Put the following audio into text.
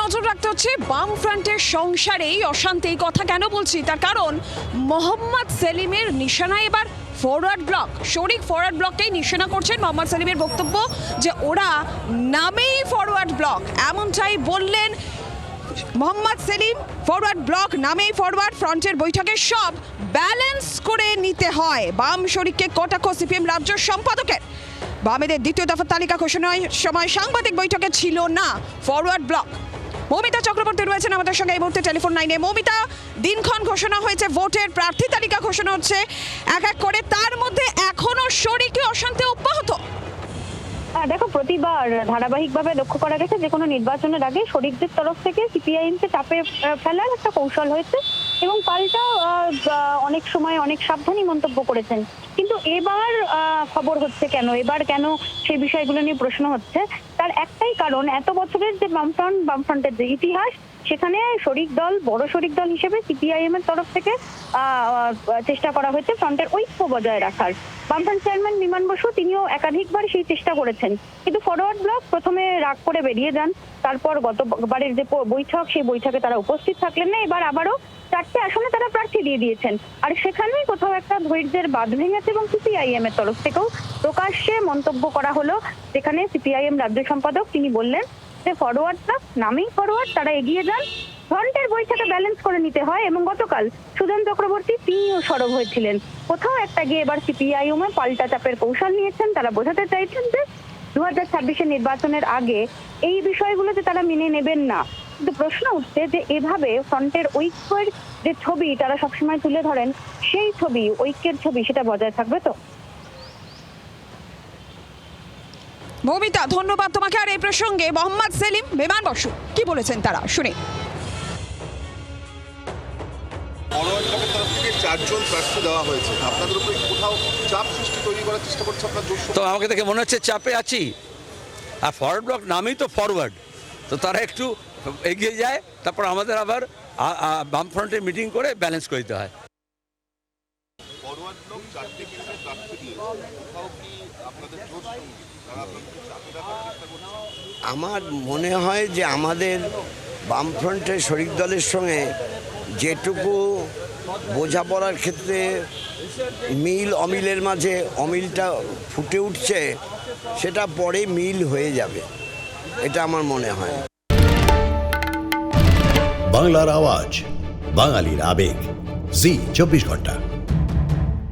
নজর রাখতে হচ্ছে বাম ফ্রন্টের সংসারেই অশান্তি। এই কথা কেন বলছি, তার কারণ মোহাম্মদ সেলিমের নিশানা এবার ফরওয়ার্ড ব্লক। শরিক ফরওয়ার্ড ব্লককেই নিশানা করছেন। মোহাম্মদ সেলিমের বক্তব্য যে ওরা নামেই ফরওয়ার্ড ব্লক, এমনটাই বললেন মোহাম্মদ সেলিম। ফরওয়ার্ড ব্লক নামেই ফরওয়ার্ড, ফ্রন্টের বৈঠকে সব ব্যালেন্স করে নিতে হয়। বাম শরিককে কটাক্ষ সিপিএম রাজ্য সম্পাদকের। বামেদের দ্বিতীয় দফা তালিকা ঘোষণার সময় সাংবাদিক বৈঠকে ছিল না ফরওয়ার্ড ব্লক। মৌমিতা চক্রবর্তী রয়েছেন আমাদের সঙ্গে এই মুহূর্তে টেলিফোন লাইনে। মৌমিতা, দিনক্ষণ ঘোষণা হয়েছে, ভোটের প্রার্থী তালিকা ঘোষণা হচ্ছে এক এক করে, তার মধ্যে এখনো শরিকি অশান্তি অব্যাহত। দেখো, প্রতিবার ধারাবাহিকভাবে লক্ষ্য করা গেছে যে কোনো নির্বাচনের আগে শরিকদের তরফ থেকে সিপিআইএমকে চাপে ফেলার একটা কৌশল হয়েছে এবং পাল্টা অনেক সময় অনেক সাবধানী মন্তব্য করেছেন। কিন্তু এবার খবর হচ্ছে কেন, এবার কেন সেই বিষয়গুলো নিয়ে প্রশ্ন হচ্ছে, তার একটাই কারণ, এত বছরের যে বামফ্রন্টের যে ইতিহাস, সেখানে শরিক দল, বড় শরিক দল হিসেবে সিপিআইএম এর তরফ থেকে চেষ্টা করা হয়েছে ফ্রন্টের ঐক্য বজায় রাখার। বামফ্রন্ট চেয়ারম্যান বিমান বসু তিনিও একাধিকবার সেই চেষ্টা করেছেন, কিন্তু ফরওয়ার্ড ব্লক প্রথমে রাগ করে বেরিয়ে যান। তারপর গতবারের যে বৈঠক, সেই বৈঠকে তারা উপস্থিত থাকলেন না। এবার আবারও 4টে আসনে তারা প্রার্থী দিয়ে দিয়েছেন, আর সেখানেই কোথাও একটা ধৈর্যের বাঁধ ভেঙেছে এবং সিপিআইএম এর তরফ থেকেও প্রকাশ্যে মন্তব্য করা হলো, যেখানে সিপিআইএম রাজ্য সম্পাদক তিনি বললেন যে ফরওয়ার্ড ব্লক নামেই ফরওয়ার্ড, তারা এগিয়ে যান, ফ্রন্টের বৈঠকে ব্যালেন্স করে নিতে হয়। এবং গতকাল সুজন চক্রবর্তী তিনিও সরব হয়েছিলেন। কোথাও একটা গিয়ে এবার সিপিআইএম পাল্টা চাপের কৌশল নিয়েছেন। তারা বোঝাতে চাইছেন যে 2026 নির্বাচনের আগে এই বিষয়গুলোতে তারা মেনে নেবেন না। কিন্তু প্রশ্ন উঠছে যে এভাবে ফ্রন্টের ঐক্যের যে ছবি তারা সবসময় তুলে ধরেন, সেই ছবি, ঐক্যের ছবি, সেটা বজায় থাকবে তো? মৌমিতা, ধন্যবাদ তোমাকে। আর এই প্রসঙ্গে মোহাম্মদ সেলিম, বিমান বসু কি বলেছেন তারা শুনে। ফরওয়ার্ড ব্লকের তরফ থেকে 4 জন প্রার্থী দেওয়া হয়েছে, আপনাদের উপরে কোথাও চাপ সৃষ্টি তৈরি করার চেষ্টা করছে আপনার দোষ? তো আমাকে দেখে মনে হচ্ছে চাপে আছি। আর ফরওয়ার্ড ব্লক নামেই তো ফরওয়ার্ড, তো তারা একটু এগিয়ে যায়, তারপর আমাদের আবার বামফ্রন্টের মিটিং করে ব্যালেন্স করে দিতে হয়। ফরওয়ার্ড ব্লক 4টে কেন্দ্রে প্রার্থী দিয়েছে, কোথাও কি আপনাদের দোষ সঙ্গী, তারা আপনাদের চাপে রাখার চেষ্টা করছে? আমার মনে হয় যে আমাদের বামফ্রন্টের শরিক দলের সঙ্গে যেটুকু বোঝাপড়ার ক্ষেত্রে মিল অমিলের মাঝে অমিলটা ফুটে উঠছে, সেটা পরে মিল হয়ে যাবে, এটা আমার মনে হয়। বাংলার আওয়াজ, বাঙালির আবেগ, জি 24 ঘন্টা।